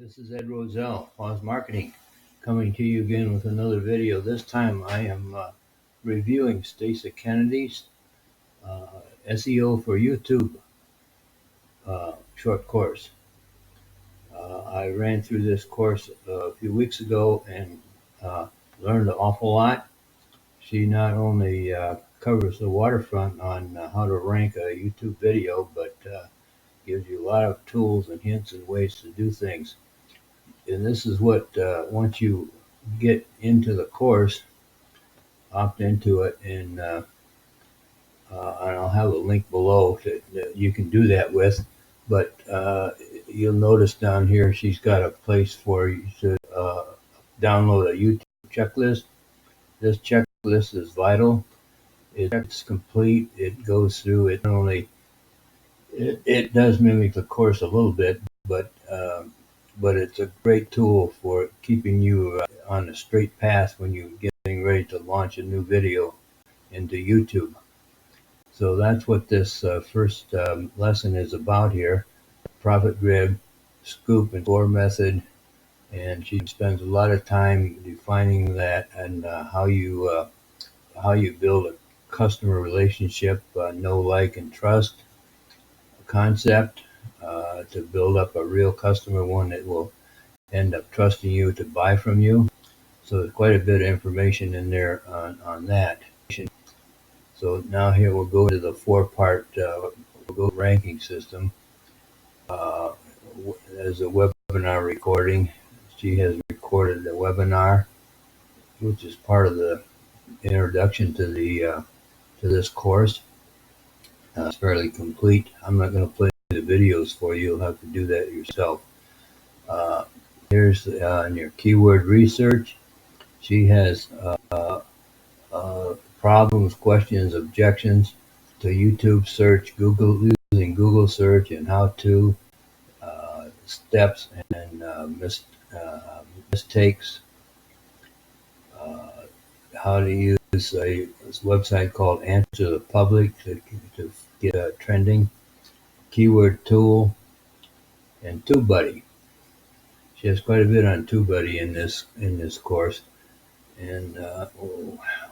This is Ed Roselle, Pause Marketing, coming to you again with another video. This time I am reviewing Stacia Kennedy's SEO for YouTube short course. I ran through this course a few weeks ago and learned an awful lot. She not only covers the waterfront on how to rank a YouTube video, but gives you a lot of tools and hints and ways to do things. And this is what, once you get into the course, opt into it, and I'll have a link below that you can do that with. But you'll notice down here she's got a place for you to download a YouTube checklist. This checklist is vital. It's complete. It goes through it. Not only it does mimic the course a little bit, but it's a great tool for keeping you on a straight path when you're getting ready to launch a new video into YouTube. So that's what this first lesson is about here. Profit grid, scoop and score method, and she spends a lot of time defining that and how you build a customer relationship, know, like, and trust concept to build up a real customer, one that will end up trusting you to buy from you. So there's quite a bit of information in there on that. So now here we'll go to the four-part ranking system. There's a webinar recording. She has recorded the webinar, which is part of the introduction to the to this course. It's fairly complete. I'm not going to play the videos for you. You'll have to do that yourself. Here's in your keyword research. She has problems, questions, objections to YouTube search, using Google search, and how-to steps and mistakes. How to use this website called Answer the Public to get trending, keyword tool, and TubeBuddy. She has quite a bit on TubeBuddy in this course, and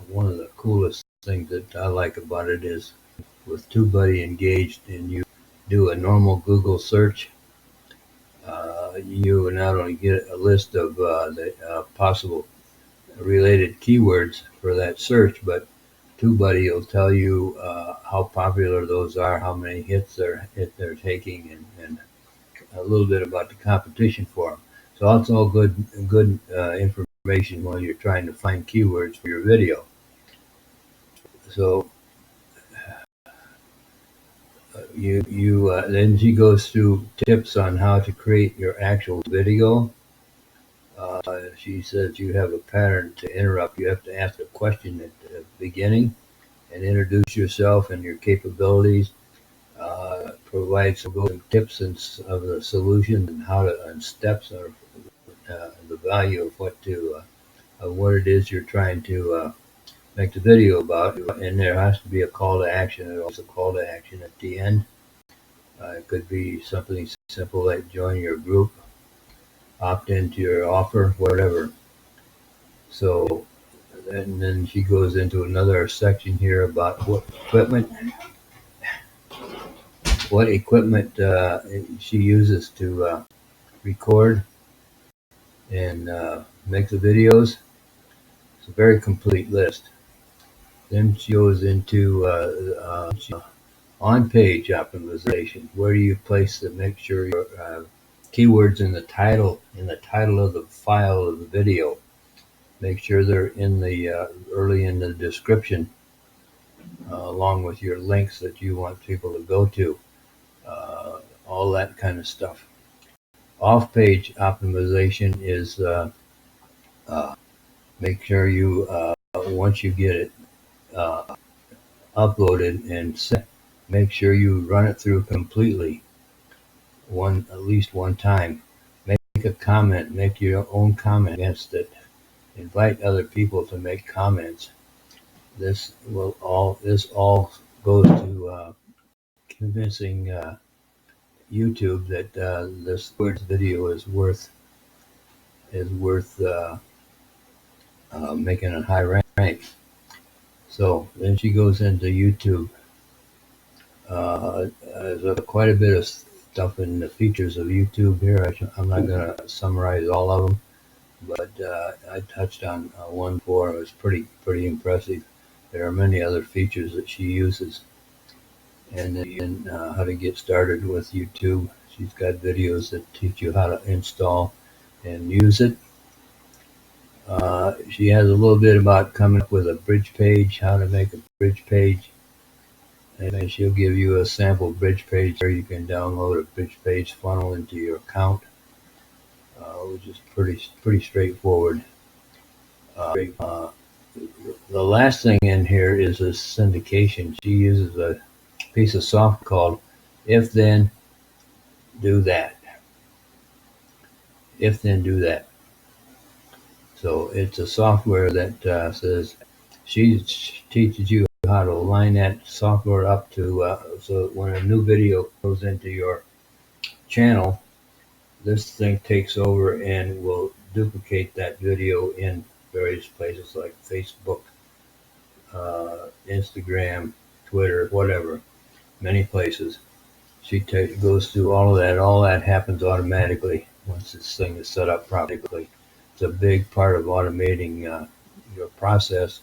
one of the coolest things that I like about it is with TubeBuddy engaged and you do a normal Google search, you will not only get a list of the possible related keywords for that search, but TubeBuddy will tell you how popular those are, how many hits they're taking, and a little bit about the competition for them. So that's all good information while you're trying to find keywords for your video. So then she goes through tips on how to create your actual video. She says you have a pattern to interrupt. You have to ask a question at the beginning and introduce yourself and your capabilities. Provide some tips of the solution and steps of the value of what it is you're trying to make the video about. And there has to be a call to action. There's also a call to action at the end. It could be something simple like join your group, opt into your offer, whatever. So, and then she goes into another section here about what equipment she uses to record and make the videos. It's a very complete list. Then she goes into on-page optimization. Where do you place to make sure your keywords in the title of the file of the video? Make sure they're in the early in the description, along with your links that you want people to go to. All that kind of stuff. Off-page optimization is make sure you once you get it uploaded and set, make sure you run it through completely at least one time. Make a comment, make your own comment against it. Invite other people to make comments. This all goes to convincing YouTube that this video is worth is worth making a high rank. So then she goes into YouTube. There's quite a bit of stuff in the features of YouTube here. I'm not going to summarize all of them, but I touched on one before. It was pretty impressive. There are many other features that she uses, and then how to get started with YouTube. She's got videos that teach you how to install and use it. She has a little bit about coming up with a bridge page, how to make a bridge page, and she'll give you a sample bridge page where you can download a bridge page funnel into your account, which is pretty straightforward. Uh, the last thing in here is a syndication. She uses a piece of software called If Then Do That. If Then Do That. So it's a software that says she teaches you how to line that software up to so when a new video goes into your channel, this thing takes over and will duplicate that video in various places like Facebook, Instagram, Twitter, whatever, many places. She goes through all of that. All that happens automatically once this thing is set up properly. It's a big part of automating your process,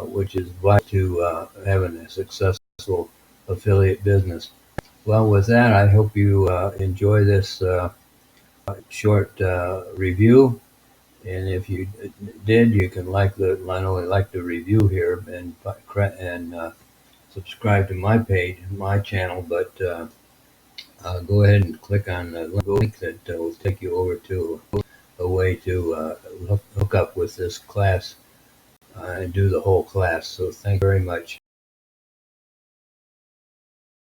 which is vital to having a successful affiliate business. Well, with that, I hope you enjoy this short review. And if you did, you can not only like the review here and subscribe to my page, my channel, but go ahead and click on the link that will take you over to a way to hook up with this class and do the whole class. So thank you very much.